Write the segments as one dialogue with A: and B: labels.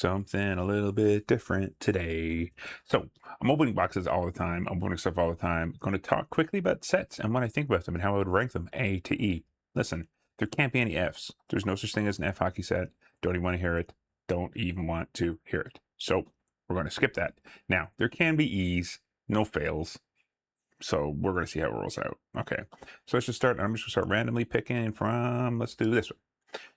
A: something a little bit different today. So I'm opening boxes all the time. I'm opening stuff all the time. Going to talk quickly about sets and what I think about them and how I would rank them A to E. Listen, there can't be any Fs. There's no such thing as an F hockey set. Don't even want to hear it. Don't even want to hear it. So we're going to skip that. Now, there can be E's, no fails. So we're going to see how it rolls out. Okay. So let's just start. I'm just going to start randomly picking from, let's do this one.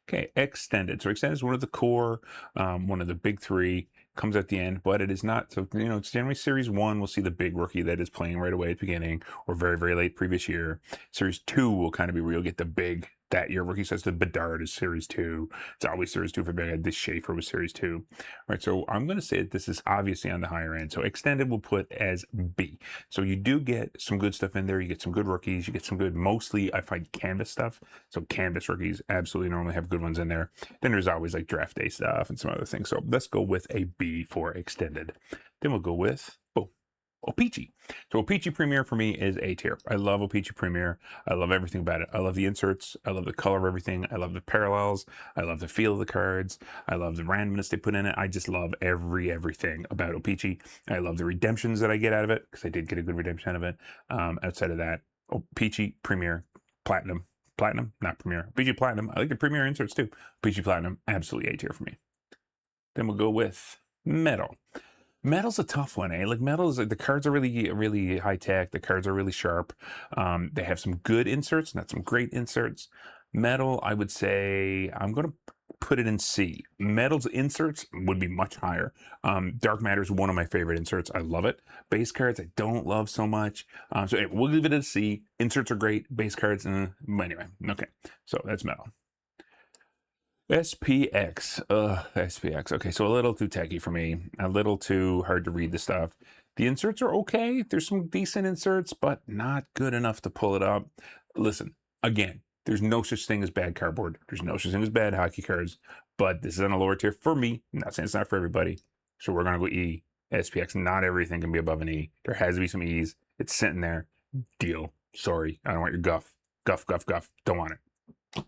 A: Okay, extended. So extended is one of the core, one of the big three, comes at the end, but it is not. So, it's generally series one, we'll see the big rookie that is playing right away at the beginning or very, very late previous year. Series two will kind of be where you'll get the big that year rookie. So the Bedard is series two. It's always series two for big. This Schaefer was series two. All right, so I'm going to say that this is obviously on the higher end. So extended we'll put as B. So you do get some good stuff in there. You get some good rookies. You get some good, mostly I find canvas stuff. So canvas rookies absolutely normally have good ones in there. Then there's always like draft day stuff and some other things. So let's go with a B for extended. Then we'll go with, O-Pee-Chee. So O-Pee-Chee Premier for me is A tier. I love O-Pee-Chee Premier. I love everything about it. I love the inserts. I love the color of everything. I love the parallels. I love the feel of the cards. I love the randomness they put in it. I just love everything about O-Pee-Chee. I love the redemptions that I get out of it, because I did get a good redemption out of it. Outside of that, O-Pee-Chee Premier, Platinum, not Premier. O-Pee-Chee Platinum. I like the Premier inserts too. O-Pee-Chee Platinum, absolutely A tier for me. Then we'll go with Metal. Metal's a tough one, eh? Like Metal's, the cards are really high tech. The cards are really sharp. They have some good inserts, not some great inserts. Metal, I would say, I'm going to put it in C. Metal's inserts would be much higher. Dark Matter is one of my favorite inserts. I love it. Base cards, I don't love so much. So anyway, we'll leave it at a C. Inserts are great. Base cards, anyway, okay. So that's Metal. SPX. SPX. Okay, so a little too techy for me. A little too hard to read the stuff. The inserts are okay. There's some decent inserts, but not good enough to pull it up. Listen, again, there's no such thing as bad cardboard. There's no such thing as bad hockey cards, but this is on a lower tier for me. I'm not saying it's not for everybody. So we're going to go E. SPX. Not everything can be above an E. There has to be some E's. It's sitting there. Deal. Sorry. I don't want your guff. Guff. Don't want it.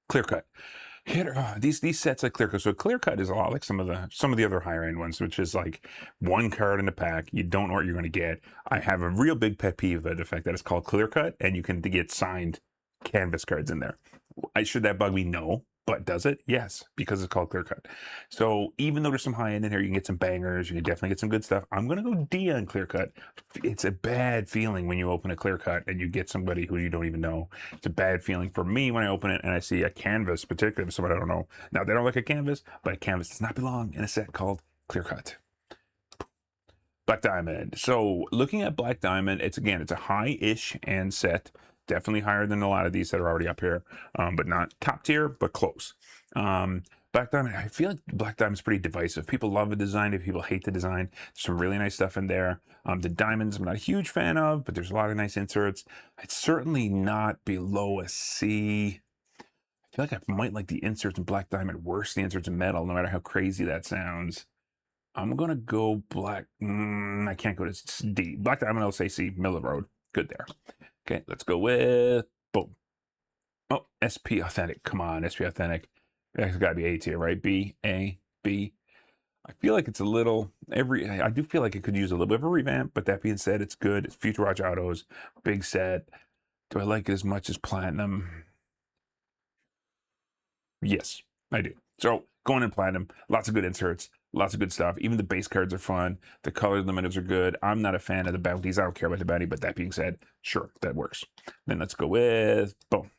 A: Clear cut. These sets like clear cut. So clear cut is a lot like some of the other higher end ones, which is like one card in the pack. You don't know what you're going to get. I have a real big pet peeve about the fact that it's called clear cut, and you can get signed canvas cards in there. Should that bug me? No. But does it? Yes, because it's called clear cut. So even though there's some high end in here, you can get some bangers. You can definitely get some good stuff. I'm going to go D on clear cut. It's a bad feeling when you open a clear cut and you get somebody who you don't even know. It's a bad feeling for me when I open it and I see a canvas, particularly somebody I don't know. Now, they don't like a canvas, but a canvas does not belong in a set called clear cut. Black Diamond. So looking at Black Diamond, it's a high-ish and set. Definitely higher than a lot of these that are already up here, but not top tier, but close. Black Diamond, I feel like Black Diamond's pretty divisive. People love the design, people hate the design. There's some really nice stuff in there. The diamonds I'm not a huge fan of, but there's a lot of nice inserts. It's certainly not below a C. I feel like I might like the inserts in Black Diamond worse than the inserts in Metal, no matter how crazy that sounds. I'm going to go Black. I can't go to D. Black Diamond, I'll say C. Miller Road. Good there. Okay, let's go with, boom. Oh, SP Authentic. Come on, SP Authentic. That's got to be A tier, right? B, A, B. I feel like it's a little, I do feel like it could use a little bit of a revamp, but that being said, it's good. It's Future Watch Autos, big set. Do I like it as much as Platinum? Yes, I do. So going in Platinum, lots of good inserts, lots of good stuff. Even the base cards are fun. The color limiters are good. I'm not a fan of the bounties. I don't care about the bounty, but that being said, sure, that works. Then let's go with, boom,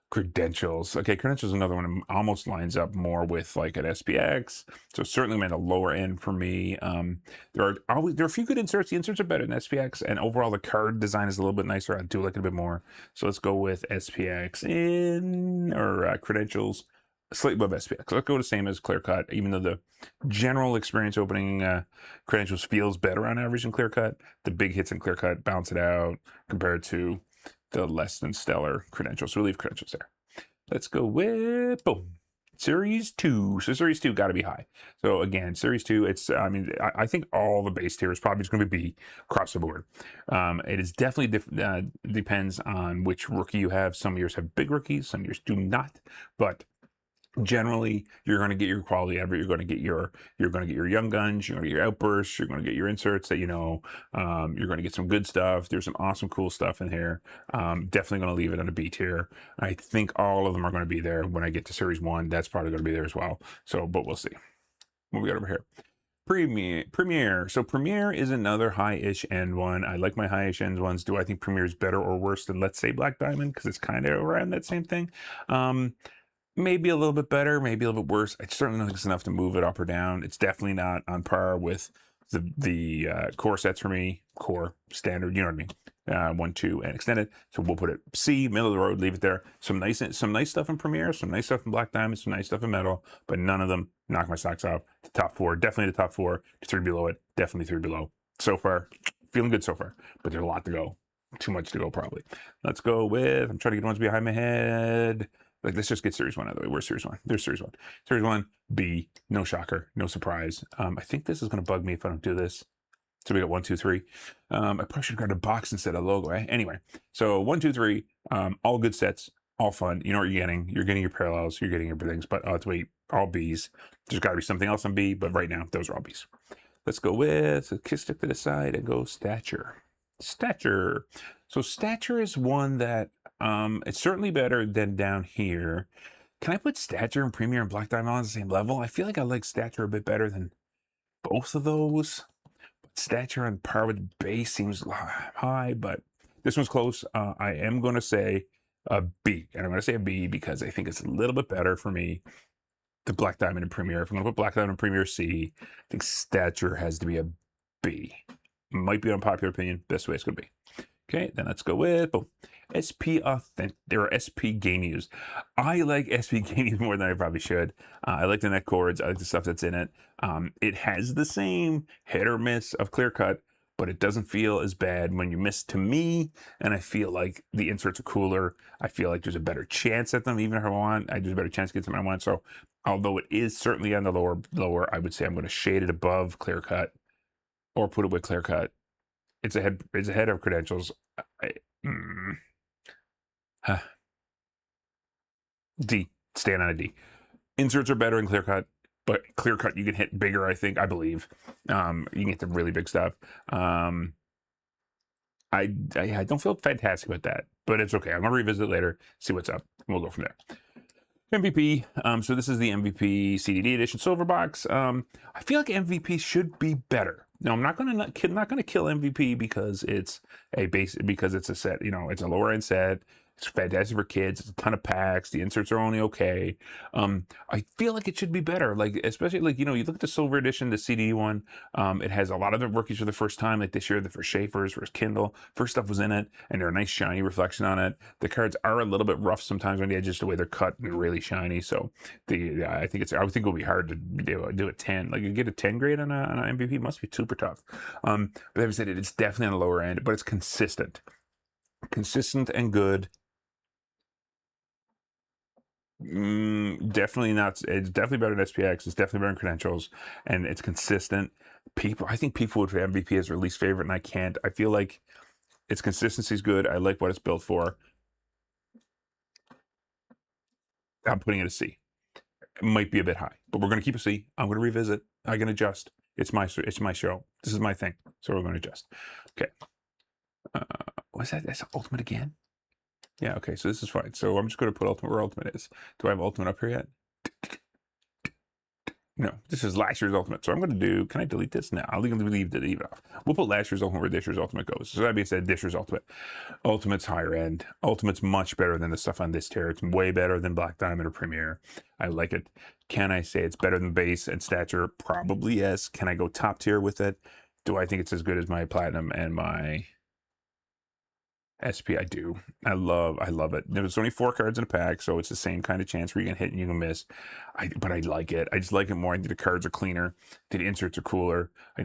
A: Credentials. Okay, Credentials is another one that almost lines up more with like an SPX. So certainly made a lower end for me. There are a few good inserts. The inserts are better than SPX, and overall the card design is a little bit nicer. I do like it a bit more. So let's go with SPX Credentials. Slightly above SPX. Let's go the same as Clear Cut, even though the general experience opening Credentials feels better on average in Clear Cut. The big hits in Clear Cut balance it out compared to the less than stellar Credentials. So we'll leave Credentials there. Let's go with, boom, Series 2. So Series 2 got to be high. So again, Series 2, I think all the base tier is probably just going to be B across the board. It is definitely depends on which rookie you have. Some years have big rookies, some years do not. But Generally, you're going to get your quality out of it. You're going to get your young guns, you're going to get your outbursts, you're going to get your inserts that you know. You're going to get some good stuff. There's some awesome, cool stuff in here. Definitely going to leave it on a B tier. I think all of them are going to be there when I get to Series 1. That's probably going to be there as well. So, but we'll see. What we got over here? Premiere. So Premiere is another high-ish end one. I like my high-ish end ones. Do I think Premiere is better or worse than, let's say, Black Diamond? Because it's kind of around that same thing. Maybe a little bit better, maybe a little bit worse. I certainly don't think it's enough to move it up or down. It's definitely not on par with the core sets for me. Core, standard, you know what I mean? 1, 2, and extended. So we'll put it C, middle of the road, leave it there. Some nice stuff in Premiere, some nice stuff in Black Diamond, some nice stuff in Metal, but none of them knock my socks off. The top 4, definitely the top 4. 3 below it, definitely 3 below. So far, feeling good so far, but there's a lot to go. Too much to go, probably. Let's go with, I'm trying to get ones behind my head. Like, let's just get Series 1 out of the way. Where's Series 1? There's Series 1. Series 1, B, no shocker, no surprise. I think this is going to bug me if I don't do this. So we got 1, 2, 3. I probably should have grabbed a box instead of logo, eh? Anyway, so 1, 2, 3, all good sets, all fun. You know what you're getting. You're getting your parallels, you're getting your things, but let's wait, all Bs. There's got to be something else on B, but right now, those are all Bs. Let's go with, stick to the side and go Stature. Stature. So Stature is one that it's certainly better than down here. Can I put Stature and Premiere and Black Diamond on the same level? I feel like I like Stature a bit better than both of those. But Stature on par with base seems high, but this one's close. I am going to say a B, and I'm going to say a B because I think it's a little bit better for me. The Black Diamond and Premiere. If I'm going to put Black Diamond and Premiere C, I think Stature has to be a B. Might be an unpopular opinion. Best way it's going to be. Okay, then let's go with boom. SP Authentic or SP Game Use. I like SP Game Use more than I probably should. I like the neck cords. I like the stuff that's in it. It has the same hit or miss of Clear Cut, but it doesn't feel as bad when you miss to me. And I feel like the inserts are cooler. I feel like there's a better chance at them, even if I want. There's a better chance to get them I want. So although it is certainly on the lower, I would say I'm going to shade it above Clear Cut or put it with Clear Cut. It's ahead of Credentials. D. Stand on a D. Inserts are better in Clear Cut, but Clear Cut you can hit bigger, I believe. You can get the really big stuff. I don't feel fantastic about that, but it's okay. I'm going to revisit it later, see what's up, and we'll go from there. MVP. So this is the MVP CDD edition silver box. I feel like MVP should be better. Now I'm not gonna kill MVP because it's a set. You know, it's a lower end set. It's fantastic for kids. It's a ton of packs. The inserts are only okay. I feel like it should be better. Like, especially like, you know, you look at the silver edition, the CD one. It has a lot of the rookies for the first time. Like this year, the first Schaefer's, first Kindle, first stuff was in it, and they're a nice shiny reflection on it. The cards are a little bit rough sometimes on the edges, the way they're cut and really shiny. So I think it'll be hard to do a 10. Like you get a 10 grade on an MVP, must be super tough. But as I said, it's definitely on the lower end, but it's consistent and good. Definitely not. It's definitely better than SPX. It's definitely better than Credentials, and it's consistent. I think people would put MVP as their least favorite, and I can't. I feel like its consistency is good. I like what it's built for. I'm putting it a C. It might be a bit high, but we're going to keep a C. I'm going to revisit. I can adjust. It's my show. This is my thing, so we're going to adjust. Okay. What's that? That's Ultimate again. Yeah, okay, so this is fine. So I'm just going to put Ultimate where Ultimate is. Do I have Ultimate up here yet? No, this is last year's Ultimate. So I'm going to do, can I delete this? No, I'll leave it off. We'll put last year's Ultimate where this year's Ultimate goes. So that being said, this year's Ultimate. Ultimate's higher end. Ultimate's much better than the stuff on this tier. It's way better than Black Diamond or Premiere. I like it. Can I say it's better than base and Stature? Probably yes. Can I go top tier with it? Do I think it's as good as my Platinum and my SP? I do. I love it. There's only 4 cards in a pack, so it's the same kind of chance where you can hit and you can miss. But I like it. I just like it more. I think the cards are cleaner. The inserts are cooler. I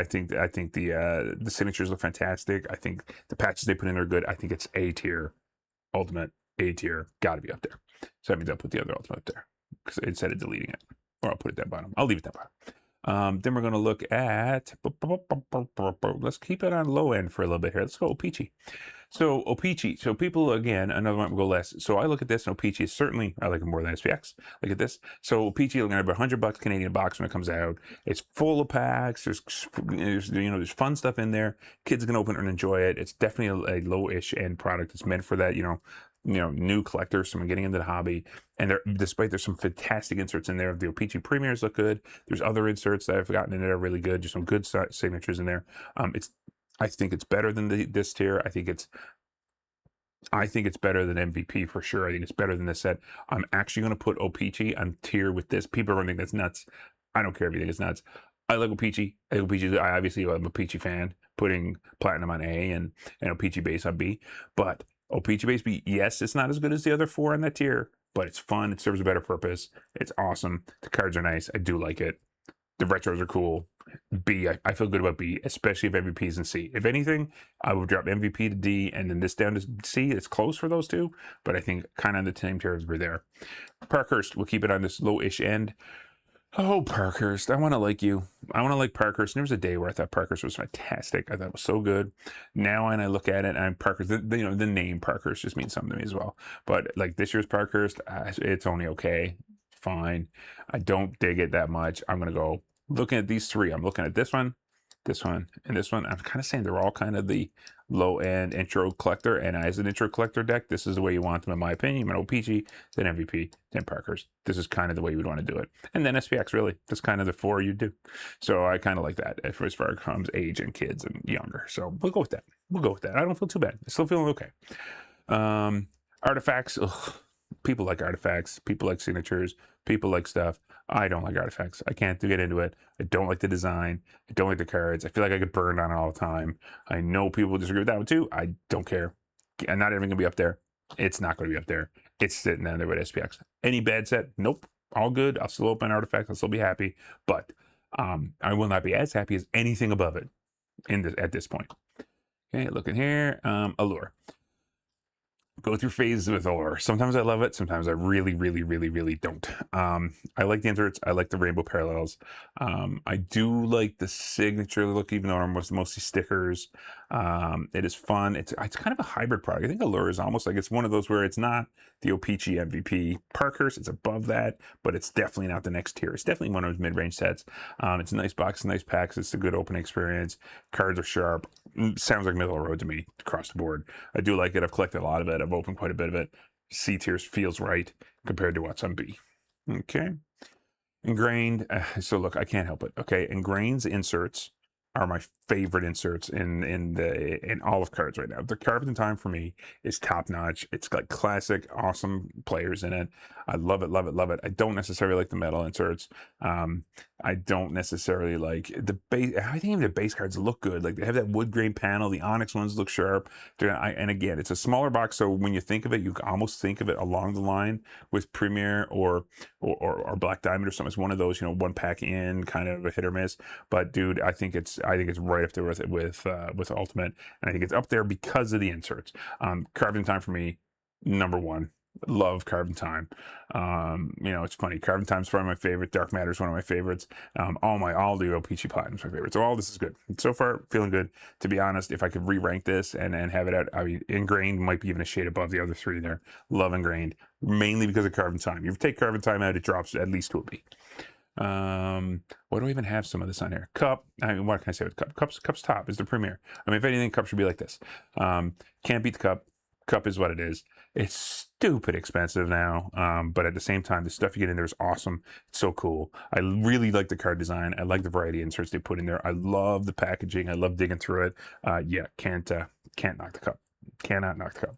A: think the signatures look fantastic. I think the patches they put in are good. I think it's A tier. Ultimate A tier. Got to be up there. So that means I'll put the other Ultimate up there because instead of deleting it, or I'll put it down bottom. I'll leave it down Then we're going to look at, let's keep it on low end for a little bit here. Let's go O-Pee-Chee. So O-Pee-Chee. So people, again, another one will go less. So I look at this, and O-Pee-Chee is certainly, I like it more than SPX. Look at this. So O-Pee-Chee, looking at about $100 Canadian box when it comes out. It's full of packs. There's fun stuff in there. Kids can open it and enjoy it. It's definitely a low-ish end product. It's meant for that, new collectors, someone getting into the hobby. And despite there's some fantastic inserts in there. The O-Pee-Chee Premiers look good. There's other inserts that I've gotten in there really good. Just some good signatures in there. I think it's better than this tier. I think it's better than MVP for sure. I think it's better than this set. I'm actually going to put O-Pee-Chee on tier with this. People are going to think that's nuts. I don't care if you think it's nuts. I like O-Pee-Chee. I obviously am a O-Pee-Chee fan, putting Platinum on A and O-Pee-Chee Base on B. But O-Pee-Chee Base B, yes, it's not as good as the other 4 on that tier, but it's fun. It serves a better purpose. It's awesome. The cards are nice. I do like it. The retros are cool. B, I feel good about B, especially if MVP is in C. If anything, I would drop MVP to D and then this down to C. It's close for those two, but I think kind of on the same tier as we're there. Parkhurst, we'll keep it on this low-ish end. Oh, Parkhurst, I want to like you. I want to like Parkhurst. And there was a day where I thought Parkhurst was fantastic. I thought it was so good. Now, when I look at it, I'm Parkhurst. The name Parkhurst just means something to me as well. But like this year's Parkhurst, it's only okay, fine. I don't dig it that much. I'm gonna go looking at these 3. I'm looking at this one, and this one. I'm kind of saying they're all kind of the low-end intro collector, and as an intro collector deck, this is the way you want them, in my opinion. You want O-Pee-Chee, then MVP, then Parkhurst. This is kind of the way you would want to do it. And then SPX, really. That's kind of the 4 you do. So I kind of like that as far as comes age and kids and younger. So we'll go with that. I don't feel too bad. I'm still feeling okay. Artifacts. Ugh. People like artifacts. People like signatures. People like stuff. I don't like artifacts. I can't get into it. I don't like the design. I don't like the cards. I feel like I get burned on it all the time. I know people disagree with that one too. I don't care. I'm not even going to be up there. It's not going to be up there. It's sitting down there with SPX. Any bad set? Nope. All good. I'll still open artifacts. I'll still be happy. But I will not be as happy as anything above it at this point. Okay, looking here. Allure. Go through phases with Allure. Sometimes I love it. Sometimes I really, really, really, really don't. I like the inserts. I like the rainbow parallels. I do like the signature look, even though I'm mostly stickers. It is fun. It's kind of a hybrid product. I think Allure is almost like it's one of those where it's not the O-Pee-Chee MVP. Parkhurst, it's above that, but it's definitely not the next tier. It's definitely one of those mid-range sets. It's a nice box, nice packs. It's a good opening experience. Cards are sharp. Sounds like Middle Road to me across the board. I do like it. I've collected a lot of it. I've opened quite a bit of it. C tiers feels right compared to what's on B. Okay. Ingrained. So look, I can't help it. Okay. Ingrained's inserts are my favorite inserts in all of cards right now. The Carved in Time for me is top notch. It's got classic, awesome players in it. I love it, love it, love it. I don't necessarily like the metal inserts. I don't necessarily like the base. I think even the base cards look good. Like they have that wood grain panel. The Onyx ones look sharp. And again, it's a smaller box, so when you think of it, you can almost think of it along the line with Premier or Black Diamond or something. It's one of those, one pack in, kind of a hit or miss. But dude, I think it's right up there with Ultimate, and I think it's up there because of the inserts. Carved in Time for me, number 1. Love Carved in Time. It's funny. Carved in Time is probably my favorite. Dark Matter is one of my favorites. All the O-Pee-Chee Platinum is my favorite. So all this is good. So far, feeling good. To be honest, if I could re-rank this and have it out, I mean, Ingrained might be even a shade above the other 3 there. Love Ingrained, mainly because of Carved in Time. If you take Carved in Time out, it drops at least to a B. What do I even have some of this on here? Cup. I mean, what can I say with Cup? Cup's top is the Premier. I mean, if anything, Cup should be like this. Can't beat the Cup. Cup is what it is. It's stupid expensive now, but at the same time, the stuff you get in there is awesome. It's so cool. I really like the card design. I like the variety of inserts they put in there. I love the packaging. I love digging through it. Can't knock the Cup. Cannot knock the Cup.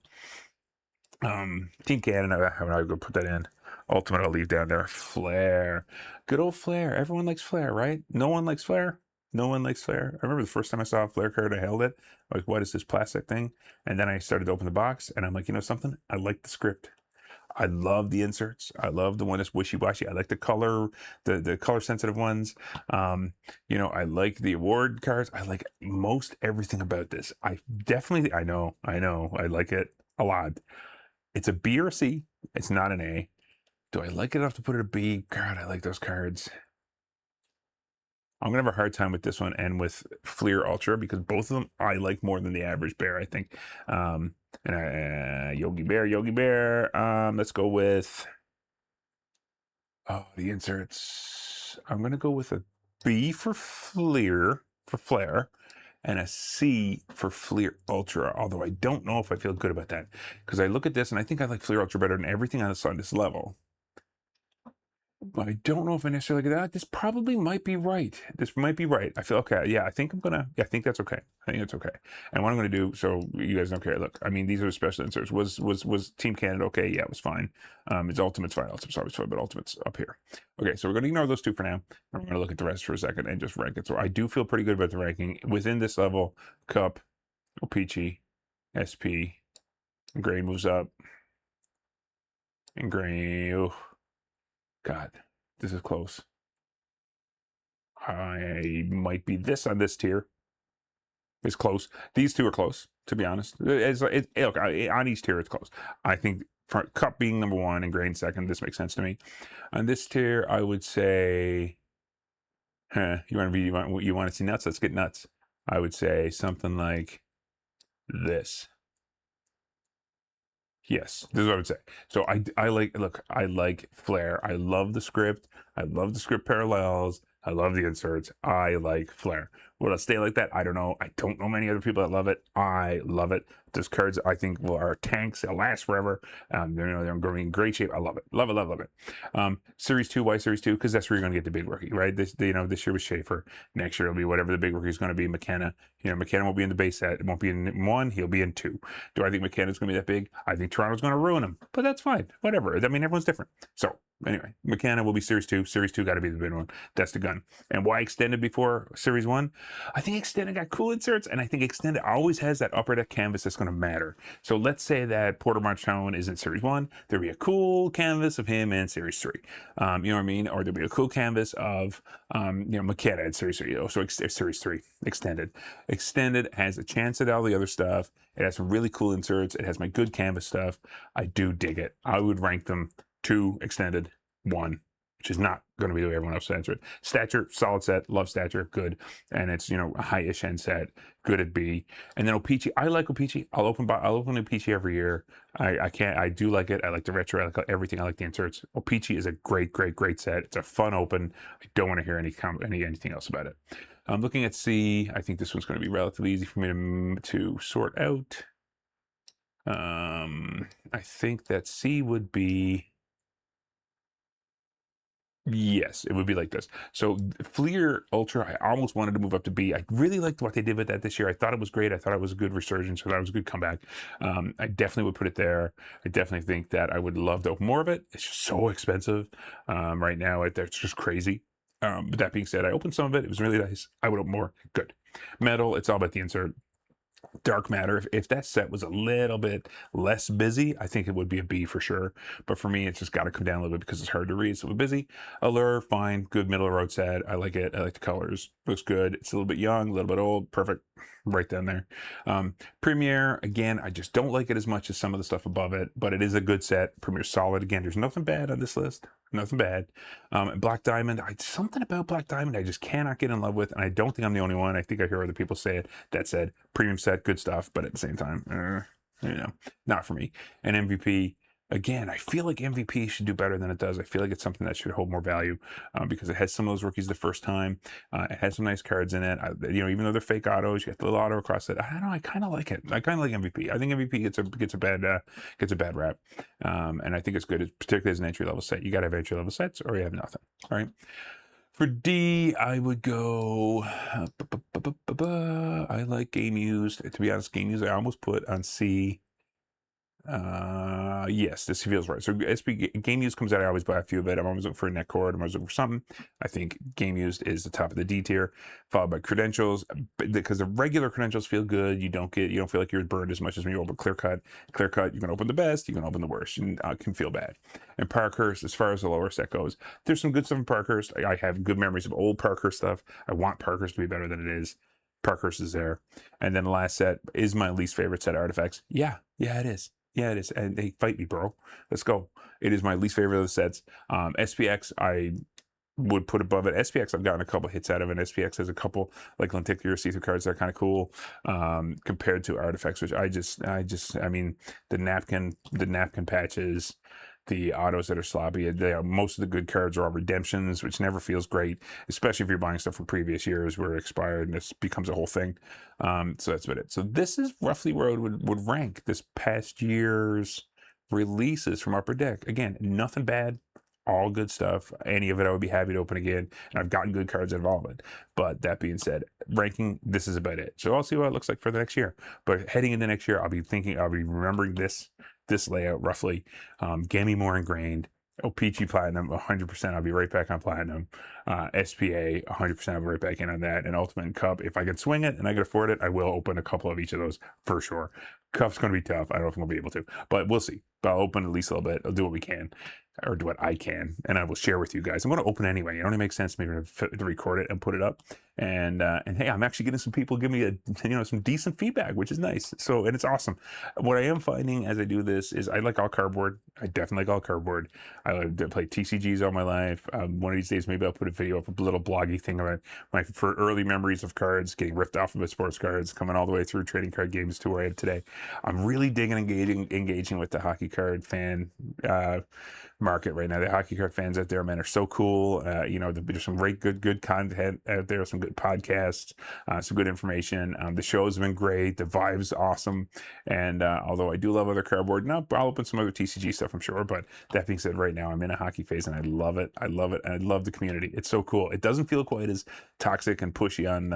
A: Team Canada, how would I go put that in? Ultimate, I'll leave down there. Flair. Good old Flair. Everyone likes Flair, right? No one likes Flair. No one likes Flair. I remember the first time I saw a Flair card, I held it. I was like, what is this plastic thing? And then I started to open the box, and I'm like, you know something? I like the script. I love the inserts. I love the one that's wishy-washy. I like the color, the color-sensitive ones. I like the award cards. I like most everything about this. I know. I like it a lot. It's a B or a C. It's not an A. Do I like it enough to put it a B? God, I like those cards. I'm gonna have a hard time with this one and with Fleer Ultra because both of them I like more than the average bear, I think. And Yogi Bear. Let's go with the inserts. I'm gonna go with a B for Fleer and a C for Fleer Ultra. Although I don't know if I feel good about that because I look at this and I think I like Fleer Ultra better than everything on this level. But I don't know if I necessarily get that. This probably might be right. This might be right. I feel okay. Yeah, I think I think that's okay. I think it's okay. And what I'm gonna do, so you guys don't care. Look, I mean, these are special inserts. Was Team Canada okay? Yeah, it was fine. It's Ultimate's fine. Ultimate's always fine, but Ultimate's up here. Okay, so we're gonna ignore those two for now. I'm gonna look at the rest for a second and just rank it. So I do feel pretty good about the ranking within this level. Cup, O-Pee-Chee, SP, Gray moves up, and Gray. Oh, God, this is close. I might be this on this tier. It's close. These two are close, to be honest. Look, on each tier, it's close. I think for Cup being number one and Grain second, this makes sense to me. On this tier, I would say, you want to see nuts? Let's get nuts. I would say something like this. Yes, this is what I would say. So I like Flair. I love the script. I love the script parallels. I love the inserts. I like Flair. Will it stay like that? I don't know. I don't know many other people that love it. I love it. Those cards, I think, are tanks. They'll last forever. They're going to be in great shape. I love it. Love it. Series 2, why Series 2? Because that's where you're going to get the big rookie, right? This year was Schaefer. Next year it'll be whatever the big rookie is going to be. McKenna. McKenna won't be in the base set. It won't be in 1. He'll be in 2. Do I think McKenna's going to be that big? I think Toronto's going to ruin him. But that's fine. Whatever. I mean, everyone's different. So, anyway, McKenna will be Series 2. Series 2 got to be the big one. That's the gun. And why Extended before Series 1? I think Extended got cool inserts, and I think Extended always has that upper deck canvas that's going to matter. So let's say that Porter Marchone is in Series 1. There'll be a cool canvas of him in Series 3. You know what I mean? Or there'll be a cool canvas of, McKenna in Series 3. So Series 3, Extended. Extended has a chance at all the other stuff. It has some really cool inserts. It has my good canvas stuff. I do dig it. I would rank them 2, Extended, 1, which is not going to be the way everyone else answers it. Stature, solid set, love Stature, good. And it's, a high-ish end set, good at B. And then O-Pee-Chee, I like O-Pee-Chee. I'll open O-Pee-Chee every year. I do like it. I like the retro, I like everything. I like the inserts. O-Pee-Chee is a great set. It's a fun open. I don't want to hear anything else about it. I'm looking at C. I think this one's going to be relatively easy for me to sort out. I think that C would be, yes, it would be like this. So Fleer Ultra, I almost wanted to move up to B. I really liked what they did with that this year. I thought it was great. I thought it was a good resurgence. I thought it was a good comeback. I definitely would put it there. I definitely think that I would love to open more of it. It's just so expensive right now. It's just crazy. But that being said, I opened some of it. It was really nice. I would open more. Good. Metal, it's all about the insert. Dark Matter, if that set was a little bit less busy, I think it would be a B for sure. But for me, it's just got to come down a little bit because it's hard to read. So busy. Allure, fine, good middle of the road set. I like it. I like the colors. Looks good. It's a little bit young, a little bit old. Perfect. Right down there. Premiere, again, I just don't like it as much as some of the stuff above it, but it is a good set. Premiere's solid. Again, there's nothing bad on this list. Nothing bad. Black Diamond, something about Black Diamond I just cannot get in love with, and I don't think I'm the only one. I think I hear other people say it. That said, premium set, good stuff, but at the same time, not for me. And MVP, again, I feel like MVP should do better than it does. I feel like it's something that should hold more value because it has some of those rookies the first time. It has some nice cards in it. Even though they're fake autos, you get the little auto across it. I don't know. I kind of like it. I kind of like MVP. I think MVP gets a bad rap, and I think it's good, particularly as an entry level set. You got to have entry level sets, or you have nothing. All right. For D, I would go. I like Game Used. To be honest, Game Used I almost put on C. Yes, this feels right. So SP Game Used comes out. I always buy a few of it. I'm always looking for a net cord. I'm always looking for something. I think Game Used is the top of the D tier, followed by Credentials, because the regular Credentials feel good. You don't feel like you're burned as much as when you open Clear Cut. Clear Cut, you can open the best, you can open the worst, and can feel bad. And Parkhurst, as far as the lower set goes, there's some good stuff in Parkhurst. I have good memories of old Parkhurst stuff. I want Parkhurst to be better than it is. Parkhurst is there. And then the last set is my least favorite set, Artifacts. Yeah, it is. Yeah, it is. And they fight me, bro. Let's go. It is my least favorite of the sets. SPX, I would put above it. SPX, I've gotten a couple hits out of it. SPX has a couple like lenticular see-through cards that are kind of cool compared to Artifacts, which I mean, the napkin patches, the autos that are sloppy. Most of the good cards are all redemptions, which never feels great, especially if you're buying stuff from previous years where it expired and this becomes a whole thing. So that's about it. So this is roughly where I would rank this past year's releases from Upper Deck. Again, nothing bad, all good stuff. Any of it I would be happy to open again, and I've gotten good cards out of all of it. But that being said, ranking, this is about it. So I'll see what it looks like for the next year. But heading into next year, I'll be remembering this layout roughly. Gammy more ingrained. O-Pee-Chee Platinum, 100%. I'll be right back on Platinum. SPA, 100%. I'll be right back in on that. And Ultimate Cup, if I can swing it and I can afford it, I will open a couple of each of those for sure. Cup's going to be tough. I don't know if I'm going to be able to, but we'll see. But I'll open at least a little bit. I'll do what we can, or do what I can, and I will share with you guys. I'm going to open anyway. It only makes sense to me to record it and put it up. And hey, I'm actually getting some people give me some decent feedback, which is nice. So, and it's awesome. What I am finding as I do this is I like all cardboard. I definitely like all cardboard. I play TCGs all my life. One of these days, maybe I'll put a video up, a little bloggy thing about for early memories of cards, getting ripped off of sports cards, coming all the way through trading card games to where I am today. I'm really digging engaging with the hockey card fan market right now. The hockey card fans out there, man, are so cool. There's some great good content out there, some good podcasts, some good information. The show's been great. The vibe's awesome. And although I do love other cardboard, I'll open some other TCG stuff, I'm sure. But that being said, right now I'm in a hockey phase and I love it. I love it. And I love the community. It's so cool. It doesn't feel quite as toxic and pushy on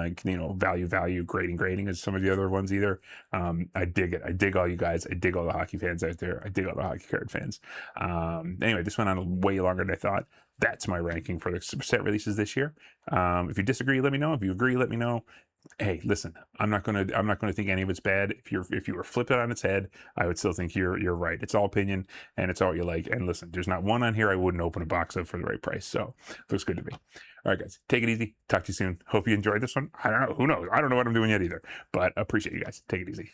A: value, grading as some of the other ones either. I dig it. I dig all you guys. I dig all the hockey fans out there. I dig all the hockey card fans. Anyway, this went on way longer than I thought. That's my ranking for the set releases this year. If you disagree, let me know. If you agree, let me know. Hey, listen, I'm not gonna think any of it's bad. If you were flipped it on its head, I would still think you're right. It's all opinion and it's all you like. And listen, there's not one on here I wouldn't open a box of for the right price. So looks good to me. All right, guys, take it easy. Talk to you soon. Hope you enjoyed this one. I don't know. Who knows? I don't know what I'm doing yet either, but appreciate you guys. Take it easy.